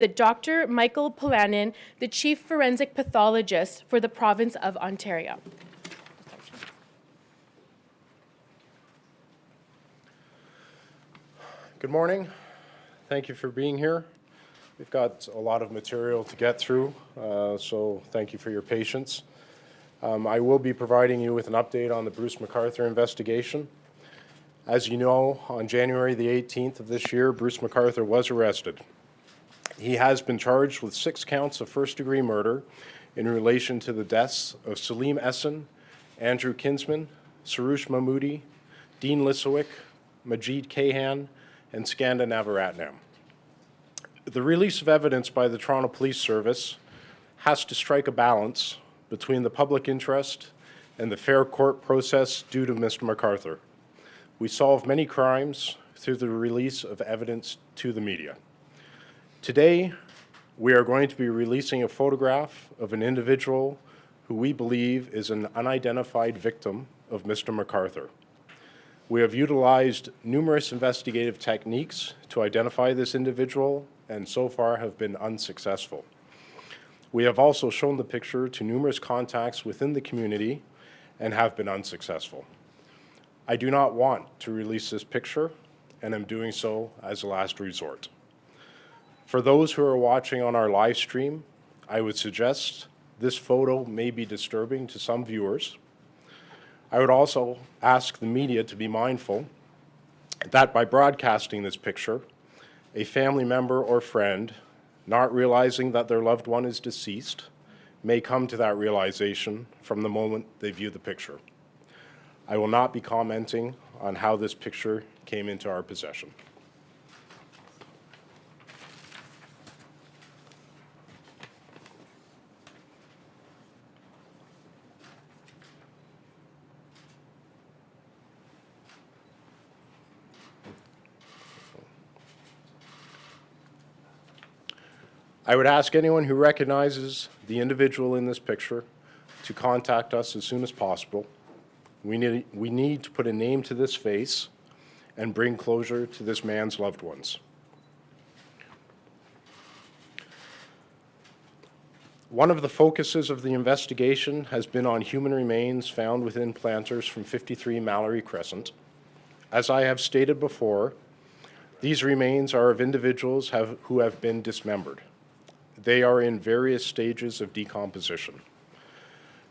that Dr. Michael Polanin, the Chief Forensic Pathologist for the Province of Ontario. Good morning. Thank you for being here. We've got a lot of material to get through, so thank you for your patience. I will be providing you with an update on the Bruce McArthur investigation. As you know, on January the 18th of this year, Bruce McArthur was arrested. He has been charged with 6 counts of first-degree murder in relation to the deaths of Salim Essen, Andrew Kinsman, Sarush Mahmoudi, Dean Lisowick, Majid Kahan, and Skanda Navaratnam. The release of evidence by the Toronto Police Service has to strike a balance between the public interest and the fair court process due to Mr. McArthur. We solve many crimes through the release of evidence to the media. Today, we are going to be releasing a photograph of an individual who we believe is an unidentified victim of Mr. McArthur. We have utilized numerous investigative techniques to identify this individual and so far have been unsuccessful. We have also shown the picture to numerous contacts within the community and have been unsuccessful. I do not want to release this picture and am doing so as a last resort. For those who are watching on our live stream, I would suggest this photo may be disturbing to some viewers. I would also ask the media to be mindful that by broadcasting this picture, a family member or friend, not realizing that their loved one is deceased, may come to that realization from the moment they view the picture. I will not be commenting on how this picture came into our possession. I would ask anyone who recognizes the individual in this picture to contact us as soon as possible. We need to put a name to this face and bring closure to this man's loved ones. One of the focuses of the investigation has been on human remains found within planters from 53 Mallory Crescent. As I have stated before, these remains are of individuals who have been dismembered. They are in various stages of decomposition.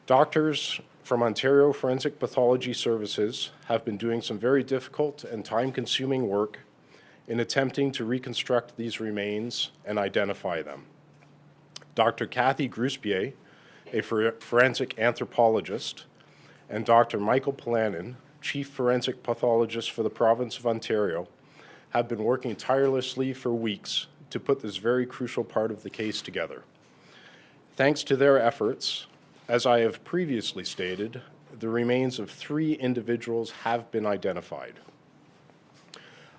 Doctors from Ontario Forensic Pathology Services have been doing some very difficult and time-consuming work in attempting to reconstruct these remains and identify them. Dr. Kathy Gruspier, a forensic anthropologist, and Dr. Michael Polanin, Chief Forensic Pathologist for the Province of Ontario, have been working tirelessly for weeks to put this very crucial part of the case together. Thanks to their efforts, as I have previously stated, the remains of 3 individuals have been identified.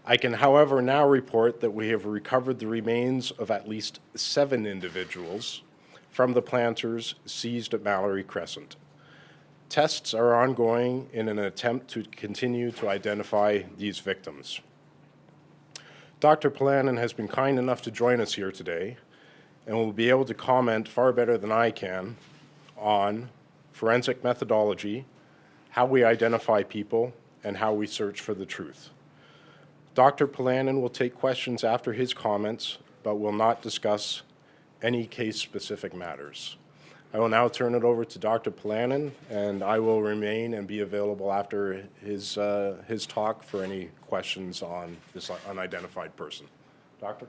I can, however, now report that we have recovered the remains of at least 7 individuals from the planters seized at Mallory Crescent. Tests are ongoing in an attempt to continue to identify these victims. Dr. Polanin has been kind enough to join us here today and will be able to comment far better than I can on forensic methodology, how we identify people, and how we search for the truth. Dr. Polanin will take questions after his comments, but will not discuss any case-specific matters. I will now turn it over to Dr. Polanin, and I will remain and be available after his talk for any questions on this unidentified person. Doctor?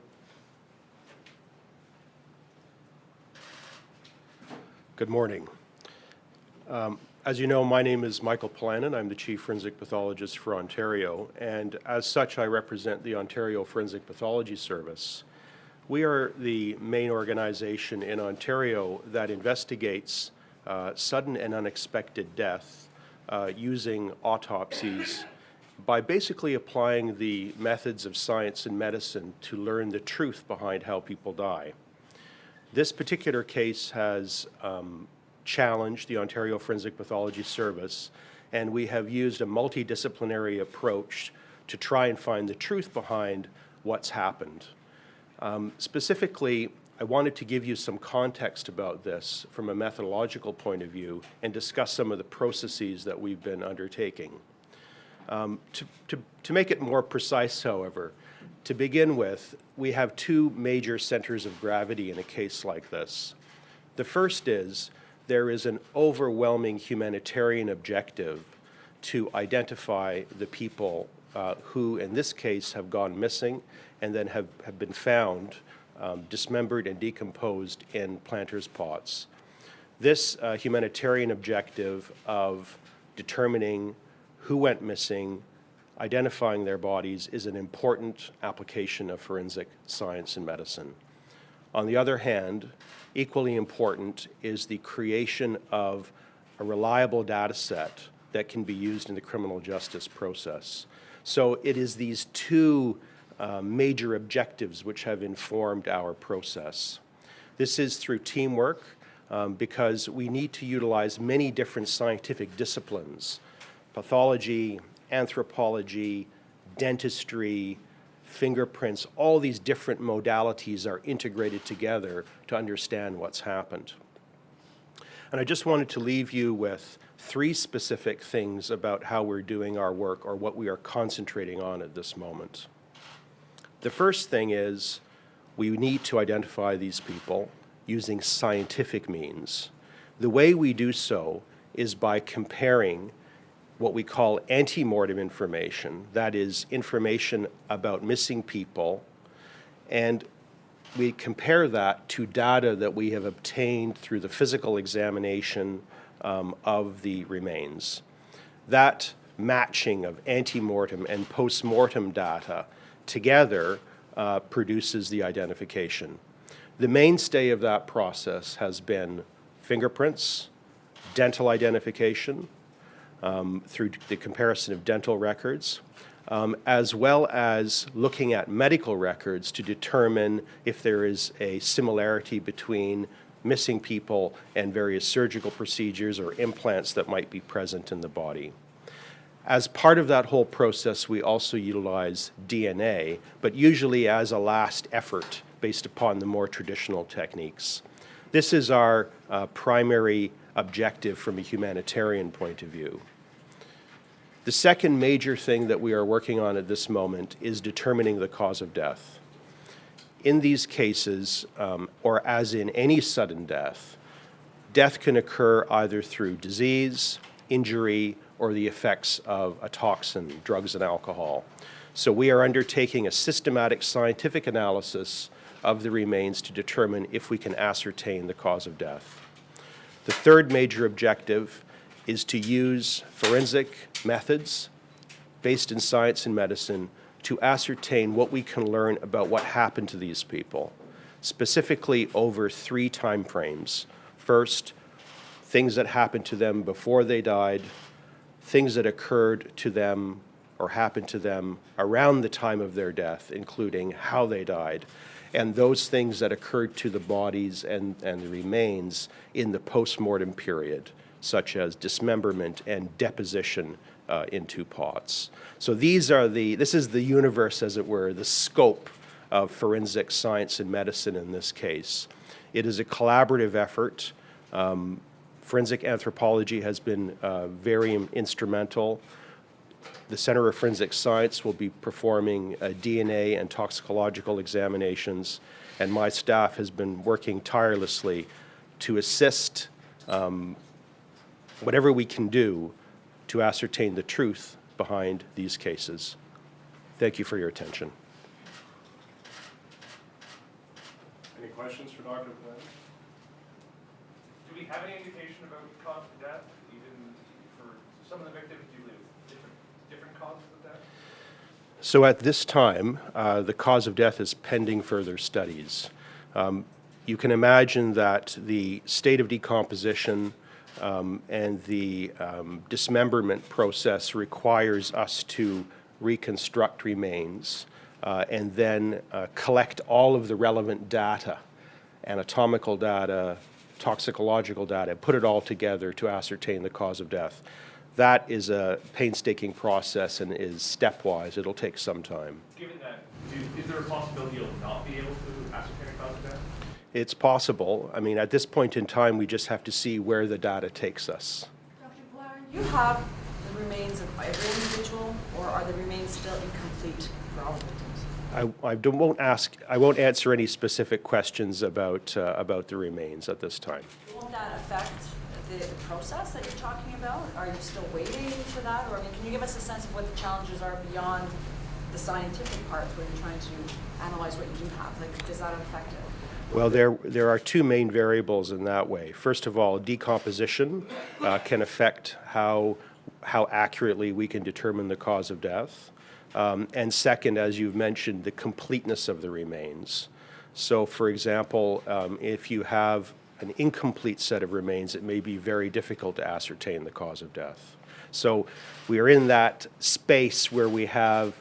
Good morning. As you know, my name is Michael Polanin. I'm the Chief Forensic Pathologist for Ontario, and as such, I represent the Ontario Forensic Pathology Service. We are the main organization in Ontario that investigates sudden and unexpected death using autopsies by basically applying the methods of science and medicine to learn the truth behind how people die. This particular case has challenged the Ontario Forensic Pathology Service, and we have used a multidisciplinary approach to try and find the truth behind what's happened. Specifically, I wanted to give you some context about this from a methodological point of view and discuss some of the processes that we've been undertaking. To make it more precise, however, to begin with, we have two major centers of gravity in a case like this. The first is there is an overwhelming humanitarian objective to identify the people who, in this case, have gone missing and then have been found dismembered and decomposed in planters' pots. This humanitarian objective of determining who went missing, identifying their bodies, is an important application of forensic science and medicine. On the other hand, equally important is the creation of a reliable data set that can be used in the criminal justice process. So it is these two major objectives which have informed our process. This is through teamwork because we need to utilize many different scientific disciplines: pathology, anthropology, dentistry, fingerprints. All these different modalities are integrated together to understand what's happened. And I just wanted to leave you with three specific things about how we're doing our work, or what we are concentrating on at this moment. The first thing is we need to identify these people using scientific means. The way we do so is by comparing what we call ante-mortem information, that is, information about missing people, and we compare that to data that we have obtained through the physical examination of the remains. That matching of ante-mortem and post-mortem data together produces the identification. The mainstay of that process has been fingerprints, dental identification, through the comparison of dental records, as well as looking at medical records to determine if there is a similarity between missing people and various surgical procedures or implants that might be present in the body. As part of that whole process, we also utilize DNA, but usually as a last effort based upon the more traditional techniques. This is our primary objective from a humanitarian point of view. The second major thing that we are working on at this moment is determining the cause of death. In these cases, or as in any sudden death, death can occur either through disease, injury, or the effects of a toxin, drugs and alcohol. So we are undertaking a systematic scientific analysis of the remains to determine if we can ascertain the cause of death. The third major objective is to use forensic methods based in science and medicine to ascertain what we can learn about what happened to these people, specifically over 3 time frames. First, things that happened to them before they died, things that occurred to them or happened to them around the time of their death, including how they died, and those things that occurred to the bodies and the remains in the post-mortem period, such as dismemberment and deposition into pots. So this is the universe, as it were, the scope of forensic science and medicine in this case. It is a collaborative effort. Forensic anthropology has been very instrumental. The Center of Forensic Science will be performing DNA and toxicological examinations, and my staff has been working tirelessly to assist whatever we can do to ascertain the truth behind these cases. Thank you for your attention. Any questions for Dr. Glenn? Do we have any indication about the cause of death, even for some of the victims? Do we have different causes of death? So at this time, the cause of death is pending further studies. You can imagine that the state of decomposition and the dismemberment process requires us to reconstruct remains and then collect all of the relevant data, anatomical data, toxicological data, put it all together to ascertain the cause of death. That is a painstaking process and is stepwise. It'll take some time. Given that Is there a possibility you'll not be able to ascertain a cause of death? It's possible. I mean, at this point in time, we just have to see where the data takes us. Dr. Blair, do you have the remains of every individual, or are the remains still incomplete for all victims? I won't answer any specific questions about the remains at this time. Won't that affect the process that you're talking about? Are you still waiting for that? Or, I mean, can you give us a sense of what the challenges are beyond the scientific parts when you're trying to analyze what you do have? Like, does that affect it? Well, there are two main variables in that way. First of all, decomposition can affect how accurately we can determine the cause of death. And second, as you've mentioned, the completeness of the remains. So, for example, if you have an incomplete set of remains, it may be very difficult to ascertain the cause of death. So we are in that space where we have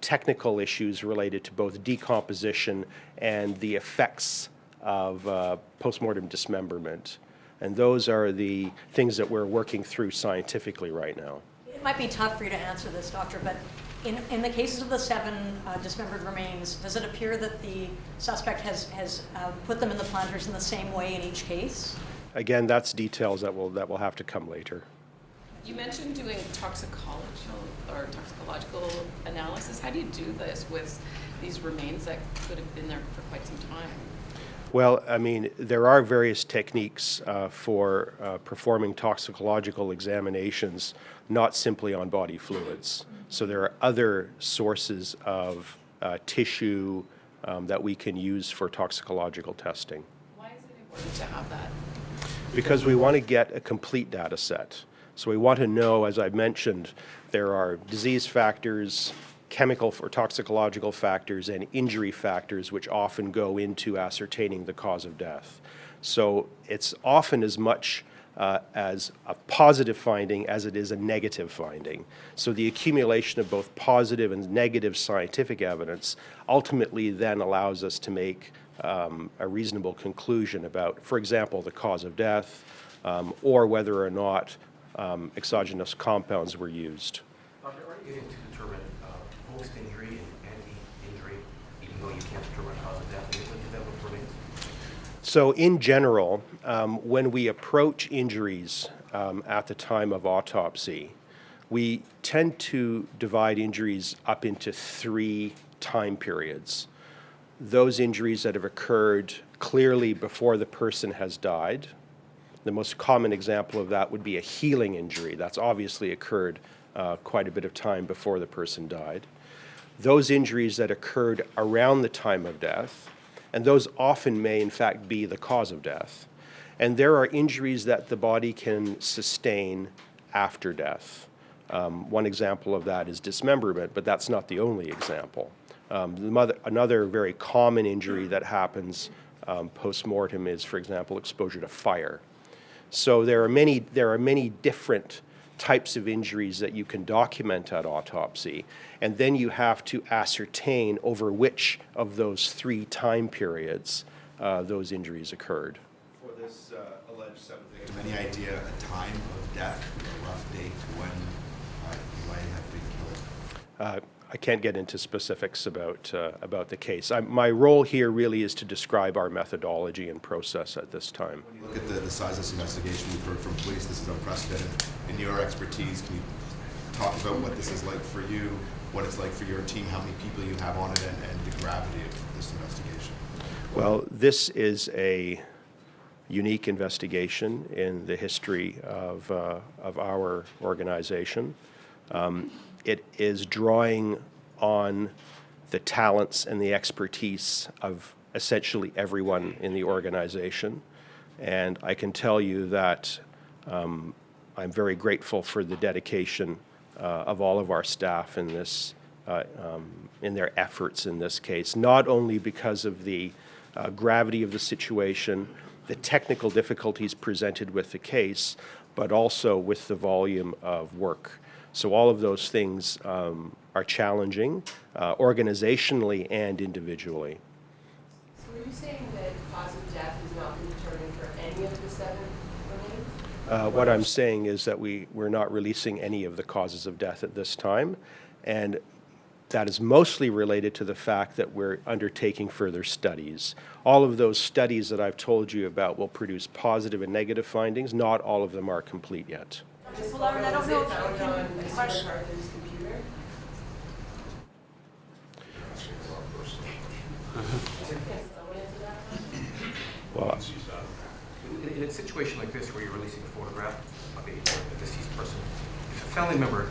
technical issues related to both decomposition and the effects of postmortem dismemberment. And those are the things that we're working through scientifically right now. It might be tough for you to answer this, doctor, but in the cases of the 7 dismembered remains, does it appear that the suspect has put them in the planters in the same way in each case? Again, that's details that will have to come later. You mentioned doing toxicological analysis. How do you do this with these remains that could have been there for quite some time? Well, I mean, there are various techniques for performing toxicological examinations, not simply on body fluids. So there are other sources of tissue that we can use for toxicological testing. Why is it important to have that? Because we want to get a complete data set. So we want to know, as I mentioned, there are disease factors, chemical or toxicological factors, and injury factors which often go into ascertaining the cause of death. So it's often as much as a positive finding as it is a negative finding. So the accumulation of both positive and negative scientific evidence ultimately then allows us to make a reasonable conclusion about, for example, the cause of death, or whether or not exogenous compounds were used. Doctor, are you able to determine post-injury and anti-injury, even though you can't determine cause of death? Are you able to do that with remains? So in general, when we approach injuries at the time of autopsy, we tend to divide injuries up into 3 time periods. Those injuries that have occurred clearly before the person has died. The most common example of that would be a healing injury. That's obviously occurred quite a bit of time before the person died. Those injuries that occurred around the time of death, and those often may in fact be the cause of death. And there are injuries that the body can sustain after death. One example of that is dismemberment, but that's not the only example. Another very common injury that happens post-mortem is, for example, exposure to fire. So there are many different types of injuries that you can document at autopsy, and then you have to ascertain over which of those 3 time periods those injuries occurred. For this alleged 7th victim, any idea a time of death, a rough date when you might have been killed? I can't get into specifics about the case. My role here really is to describe our methodology and process at this time. When you look at the size of this investigation, we've heard from police, this is unprecedented. In your expertise, can you talk about what this is like for you, what it's like for your team, how many people you have on it, and the gravity of this investigation? Well, this is a unique investigation in the history of our organization. It is drawing on the talents and the expertise of essentially everyone in the organization. And I can tell you that I'm very grateful for the dedication of all of our staff in this, in their efforts in this case, not only because of the gravity of the situation, the technical difficulties presented with the case, but also with the volume of work. So all of those things are challenging, organizationally and individually. So are you saying that cause of death has not been determined for any of the 7 remains? What I'm saying is that we're not releasing any of the causes of death at this time, and that is mostly related to the fact that we're undertaking further studies. All of those studies that I've told you about will produce positive and negative findings. Not all of them are complete yet. Well, I don't know if you Found on can Mr. question. McArthur's computer? Yes, someone answer that one? Well, In a situation like this where you're releasing a photograph of a deceased person, if a family member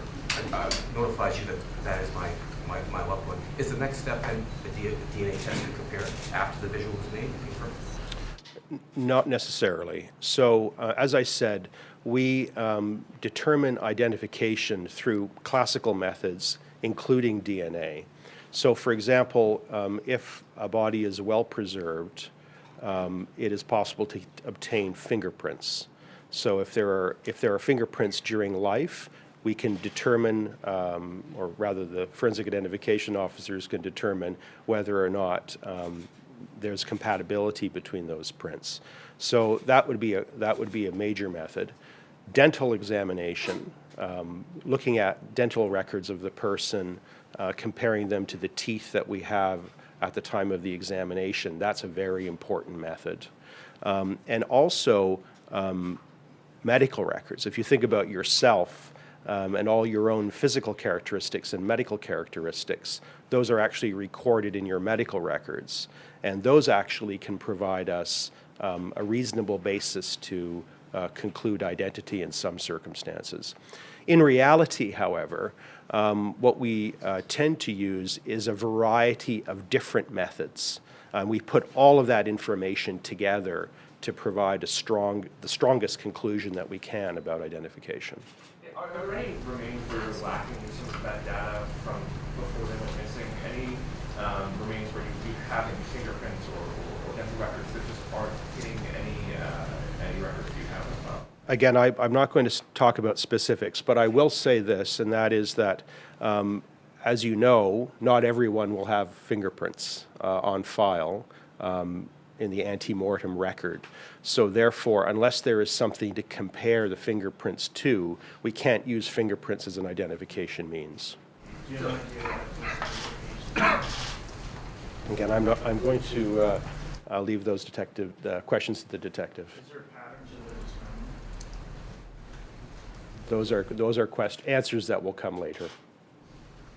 notifies you that that is my loved one, is the next step then the DNA test to compare after the visual is made? not necessarily. So, as I said, we determine identification through classical methods, including DNA. So, for example, if a body is well preserved, it is possible to obtain fingerprints. So, if there are fingerprints during life, we can determine, or rather, the forensic identification officers can determine whether or not there's compatibility between those prints. So that would be a major method. Dental examination, looking at dental records of the person, comparing them to the teeth that we have at the time of the examination. That's a very important method. And also medical records. If you think about yourself and all your own physical characteristics and medical characteristics, those are actually recorded in your medical records. And those actually can provide us a reasonable basis to conclude identity in some circumstances. In reality, however, what we tend to use is a variety of different methods. We put all of that information together to provide the strongest conclusion that we can about identification. Are there any remains that are lacking some of that data from before they went missing? Any remains where you have any fingerprints or dental records that just aren't hitting any records you have as well? Again, I'm not going to talk about specifics, but I will say this, and that is that, as you know, not everyone will have fingerprints on file in the ante-mortem record. So therefore, unless there is something to compare the fingerprints to, we can't use fingerprints as an identification means. Again, I'm going to leave those questions to the detective. Is there patterns of those? Those are answers that will come later.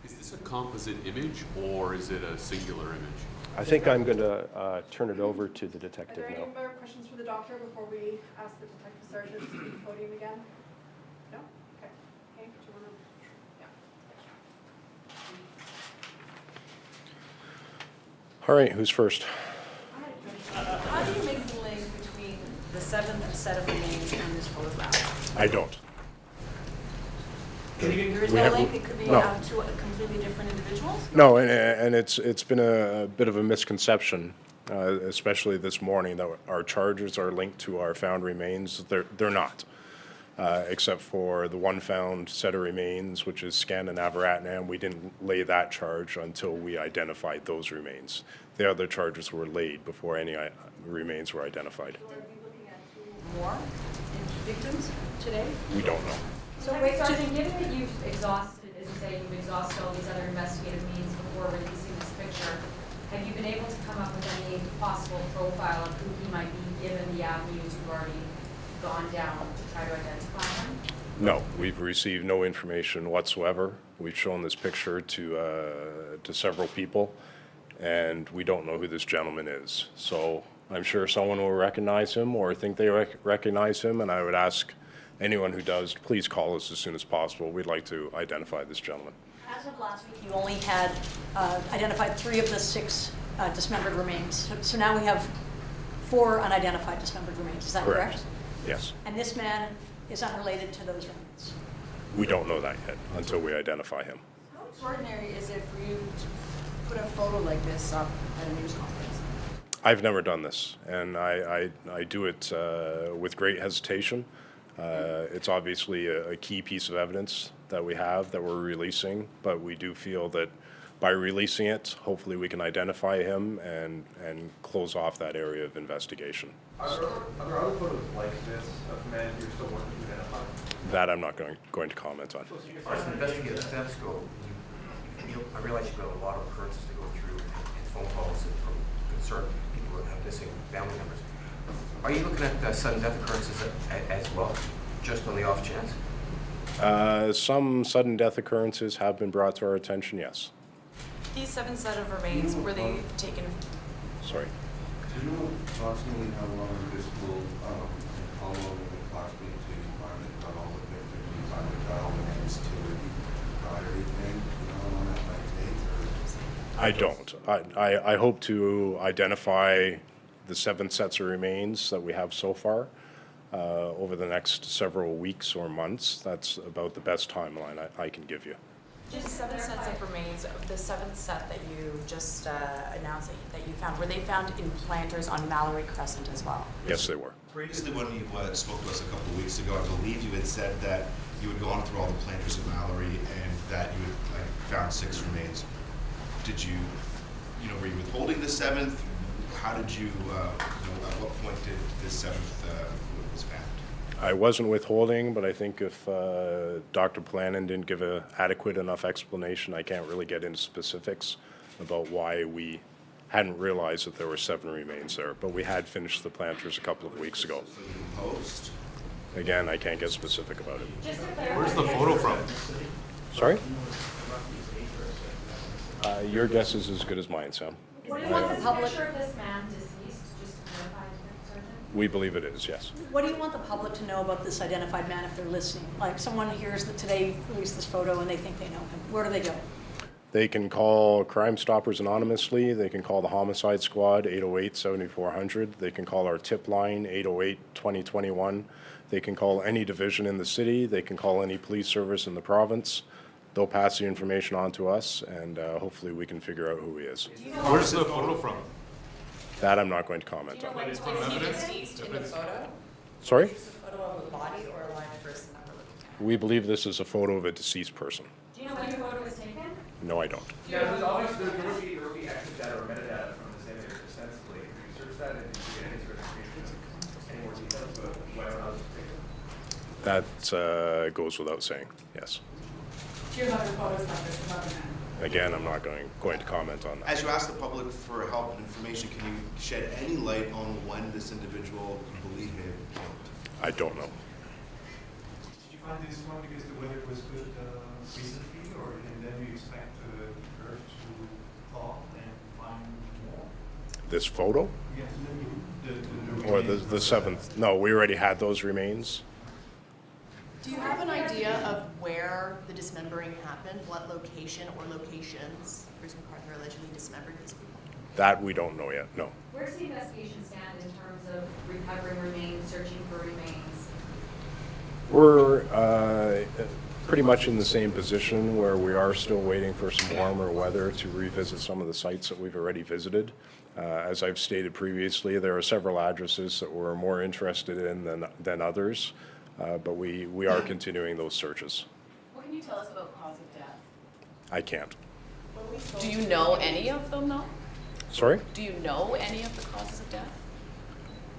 Is this a composite image or is it a singular image? I think I'm going to turn it over to the detective Are there now. any more questions for the doctor before we ask the detective sergeant to leave the podium again? No? Okay. Hank, do you want to? Yeah. All right, who's first? How do you make the link between the seventh set of remains and this photograph? I don't. There is We no have- link? It could be no. two completely different individuals? No, and it's been a bit of a misconception, especially this morning, that our charges are linked to our found remains. They're not, except for the one found set of remains, which is Scandinaviratnam. We didn't lay that charge until we identified those remains. The other charges were laid before any remains were identified. So are we looking at two more victims today? We don't know. So wait, Sergeant, given that you've exhausted, as you say, you've exhausted all these other investigative means before releasing this picture, have you been able to come up with any possible profile of who he might be given the avenues you've already gone down to try to identify him? No, we've received no information whatsoever. We've shown this picture to several people, and we don't know who this gentleman is. So I'm sure someone will recognize him or think they recognize him, and I would ask anyone who does, please call us as soon as possible. We'd like to identify this gentleman. As of last week, you only had identified 3 of the 6 dismembered remains. So now we have 4 unidentified dismembered remains. Is that correct? Yes. And this man is unrelated to those remains. We don't know that yet until we identify him. How extraordinary is it for you to put a photo like this up at a news conference? I've never done this, and I do it with great hesitation. It's obviously a key piece of evidence that we have that we're releasing, but we do feel that by releasing it, hopefully we can identify him and close off that area of investigation. Are there other photos like this of men you're still working to identify? That I'm not going to comment on. As far as investigative steps go, you I realize you've got a lot of occurrences to go through and phone calls from concerned people that have missing family members. Are you looking at sudden death occurrences as well, just on the off chance? Some sudden death occurrences have been brought to our attention, yes. These 7 set of remains, were they taken? Sorry. Do you know approximately how long this will, how long will approximately take to find all the victims, find all the names to provide everything? You know how long that might take? Or? I don't. I hope to identify the 7 sets of remains that we have so far over the next several weeks or months. That's about the best timeline I can give you. Just 7 sets of remains, the 7th set that you just announced that you found, were they found in planters on Mallory Crescent as well? Yes, they were. Previously, when you spoke to us a couple of weeks ago, I believe you had said that you had gone through all the planters of Mallory and that you had found 6 remains. Did you, were you withholding the 7th? How did you, at what point did this 7th was found? I wasn't withholding, but I think if Dr. Planin didn't give an adequate enough explanation, I can't really get into specifics about why we hadn't realized that there were 7 remains there. But we had finished the planters a couple of weeks ago. So you post? Again, I can't get specific about it. Where's the photo from? Sorry? Your guess is as good as mine, Sam. What do you want the picture of this man deceased, just to clarify, Surgeon? We believe it is, yes. What do you want the public to know about this identified man if they're listening? Like someone hears that today released this photo and they think they know him. Where do they go? They can call Crime Stoppers anonymously. They can call the Homicide Squad, 808-7400. They can call our tip line, 808-2021. They can call any division in the city. They can call any police service in the province. They'll pass the information on to us, and hopefully we can figure out who he is. Where's the photo from? That I'm not going to comment on. Is he deceased in the photo? Sorry? Is this a photo of a body or a live person that we're looking at? We believe this is a photo of a deceased person. Do you know when your photo was taken? No, I don't. Yeah, there's always, there will be extra data or metadata from this image ostensibly. If you search that and you get any sort of information, any more details about whatever else is taken. That goes without saying, yes. Do you have other photos like this of other men? Again, I'm not going to comment on that. As you ask the public for help and information, can you shed any light on when this individual you believe may have been killed? I don't know. Did you find this one because the weather was good recently, and then you expect the earth to thaw and find more? This photo? Yes, the Or the 7th? No, we already had those remains. Do you have an idea of where the dismembering happened, what location or locations Bruce McArthur allegedly dismembered these people? That we don't know yet, no. Where's the investigation stand in terms of recovering remains, searching for remains? We're pretty much in the same position where we are still waiting for some warmer weather to revisit some of the sites that we've already visited. As I've stated previously, there are several addresses that we're more interested in than others. But we are continuing those searches. What can you tell us about cause of death? I can't. Do you know any of them, though? Sorry? Do you know any of the causes of death?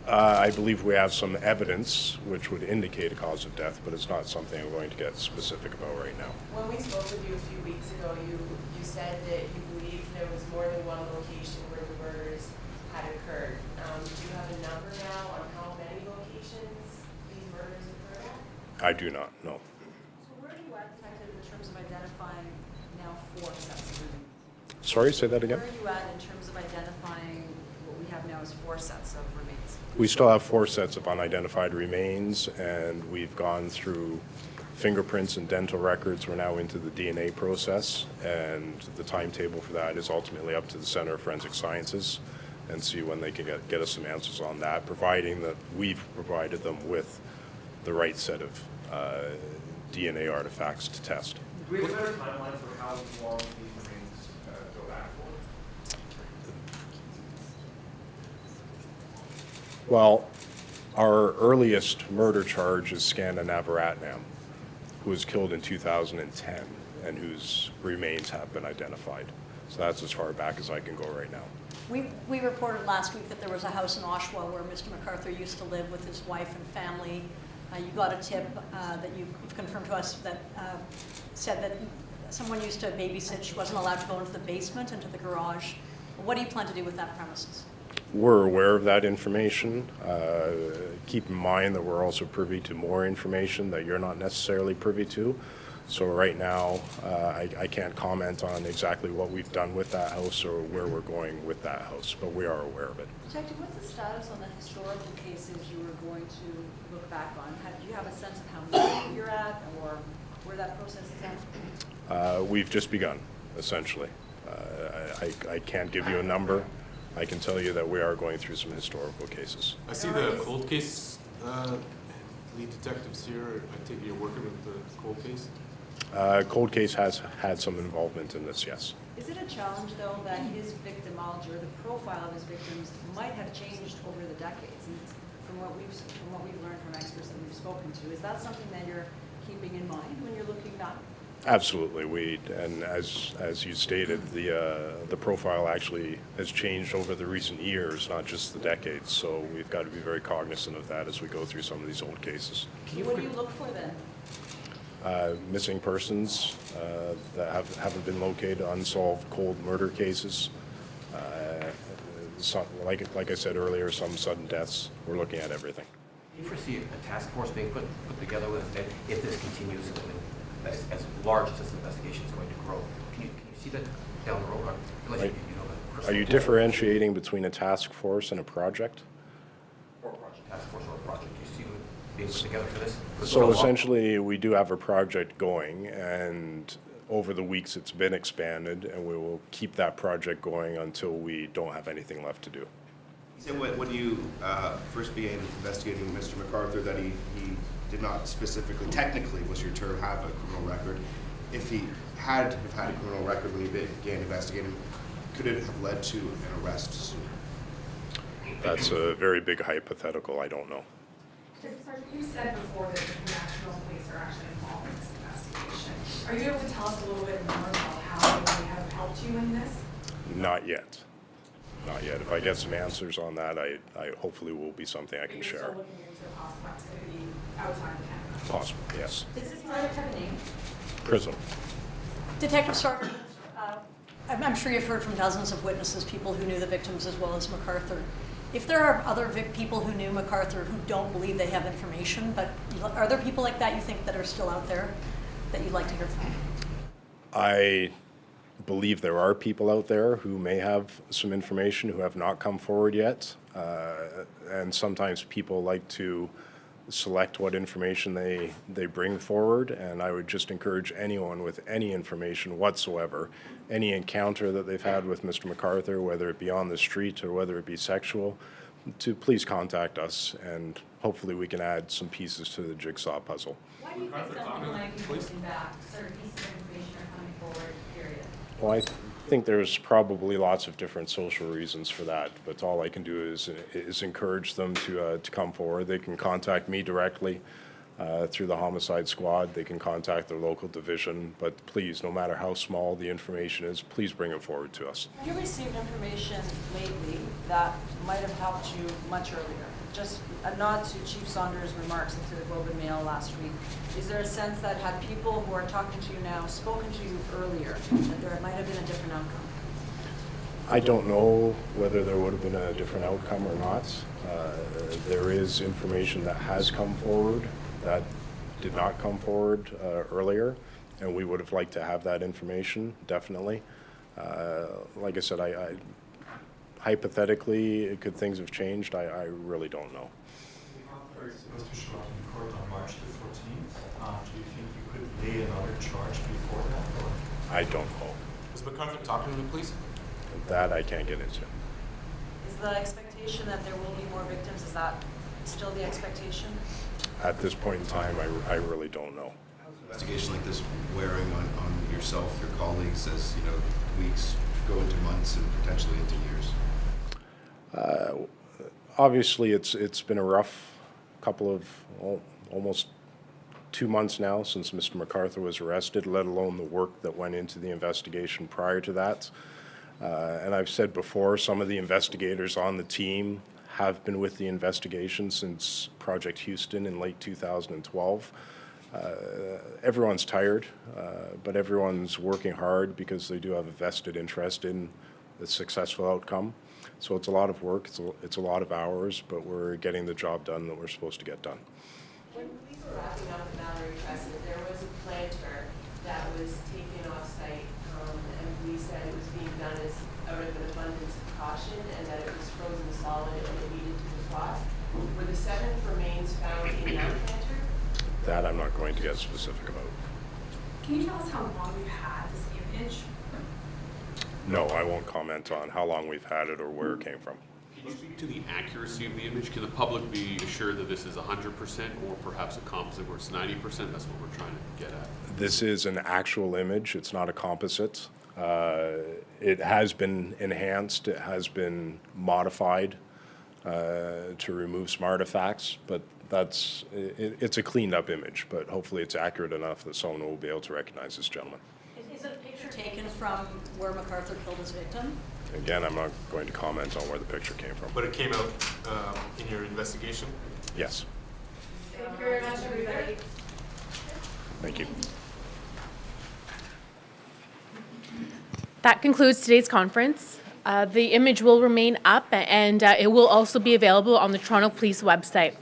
I believe we have some evidence which would indicate a cause of death, but it's not something I'm going to get specific about right now. When we spoke with you a few weeks ago, you said that you believe there was more than one location where the murders had occurred. Do you have a number now on how many locations these murders occurred at? I do not, no. So where are you at, Detective, in terms of identifying now 4 sets of remains? Sorry, say that again? Where are you at in terms of identifying what we have now as 4 sets of remains? We still have 4 sets of unidentified remains, and we've gone through fingerprints and dental records. We're now into the DNA process, and the timetable for that is ultimately up to the Center of Forensic Sciences, and see when they can get us some answers on that, providing that we've provided them with the right set of DNA artifacts to test. Do we have a better timeline for how long these remains go back for? Well, our earliest murder charge is Skanda Navaratnam, who was killed in 2010 and whose remains have been identified. So that's as far back as I can go right now. We reported last week that there was a house in Oshawa where Mr. McArthur used to live with his wife and family. You got a tip that you've confirmed to us that said that someone used to babysit, she wasn't allowed to go into the basement, into the garage. What do you plan to do with that premises? We're aware of that information. Keep in mind that we're also privy to more information that you're not necessarily privy to. So right now, I can't comment on exactly what we've done with that house or where we're going with that house, but we are aware of it. Detective, what's the status on the historical cases you were going to look back on? Do you have a sense of how many you're at or where that process is at? We've just begun, essentially. I can't give you a number. I can tell you that we are going through some historical cases. I see the cold case lead detectives here. I take it you're working with the cold case? Cold case has had some involvement in this, yes. Is it a challenge, though, that his victimology or the profile of his victims might have changed over the decades? And from what we've learned from experts that we've spoken to, is that something that you're keeping in mind when you're looking back? Absolutely, and as you stated, the profile actually has changed over the recent years, not just the decades. So we've got to be very cognizant of that as we go through some of these old cases. What do you look for then? Missing persons that haven't been located, unsolved cold murder cases. Like I said earlier, some sudden deaths. We're looking at everything. Do you foresee a task force being put together with if this continues? As large as this investigation is going to grow, can you see that down the road? Are you differentiating between a task force and a project? Or a project, task force or a project. Do you see it being put together for this? So essentially, we do have a project going, and over the weeks it's been expanded, and we will keep that project going until we don't have anything left to do. You said when you first began investigating Mr. McArthur that he did not specifically, technically was your term, have a criminal record. If he had a criminal record when he began investigating, could it have led to an arrest soon? That's a very big hypothetical. I don't know. Sergeant, you said before that the national police are actually involved in this investigation. Are you able to tell us a little bit more about how they have helped you in this? Not yet. Not yet. If I get some answers on that, I hopefully will be something I can share. You're still looking into possible activity outside of Canada? Possible, yes. Does this project have a name? Prism. Detective Sergeant, I'm sure you've heard from dozens of witnesses, people who knew the victims as well as McArthur. If there are other people who knew McArthur who don't believe they have information, but are there people like that you think that are still out there that you'd like to hear from? I believe there are people out there who may have some information who have not come forward yet. And sometimes people like to select what information they bring forward, and I would just encourage anyone with any information whatsoever, any encounter that they've had with Mr. McArthur, whether it be on the street or whether it be sexual, to please contact us, and hopefully we can add some pieces to the jigsaw puzzle. Why do you think some people might be looking back, certain pieces of information are coming forward, period? Well, I think there's probably lots of different social reasons for that, but all I can do is encourage them to come forward. They can contact me directly through the homicide squad. They can contact their local division, but please, no matter how small the information is, please bring it forward to us. Have you received information lately that might have helped you much earlier? Just a nod to Chief Saunders' remarks to the Globe and Mail last week. Is there a sense that had people who are talking to you now spoken to you earlier, that there might have been a different outcome? I don't know whether there would have been a different outcome or not. There is information that has come forward that did not come forward earlier, and we would have liked to have that information, definitely. Like I said, hypothetically, could things have changed? I really don't know. The officer is supposed to show up in court on March the 14th. Do you think you could lay another charge before that? Or? I don't know. Was McArthur talking to me, please? That I can't get into. Is the expectation that there will be more victims, is that still the expectation? At this point in time, I really don't know. How's an investigation like this wearing on yourself, your colleagues, as weeks go into months and potentially into years? Obviously, it's been a rough couple of almost 2 months now since Mr. McArthur was arrested, let alone the work that went into the investigation prior to that. And I've said before, some of the investigators on the team have been with the investigation since Project Houston in late 2012. Everyone's tired, but everyone's working hard because they do have a vested interest in the successful outcome. So it's a lot of work, it's a lot of hours, but we're getting the job done that we're supposed to get done. When we were wrapping up the Mallory Crescent, there was a planter that was taken off-site, and we said it was being done as out of an abundance of caution, and that it was frozen solid and it needed to defrost. Were the 7 remains found in that planter? That I'm not going to get specific about. Can you tell us how long we've had this image? No, I won't comment on how long we've had it or where it came from. Can you speak to the accuracy of the image? Can the public be assured that this is 100% or perhaps a composite where it's 90%? That's what we're trying to get at. This is an actual image, it's not a composite. It has been enhanced, it has been modified to remove some artifacts, but it's a cleaned up image, but hopefully it's accurate enough that someone will be able to recognize this gentleman. Is it a picture taken from where McArthur killed his victim? Again, I'm not going to comment on where the picture came from. But it came out in your investigation? Yes. Thank you very much, everybody. Thank you. That concludes today's conference. The image will remain up, and it will also be available on the Toronto Police website.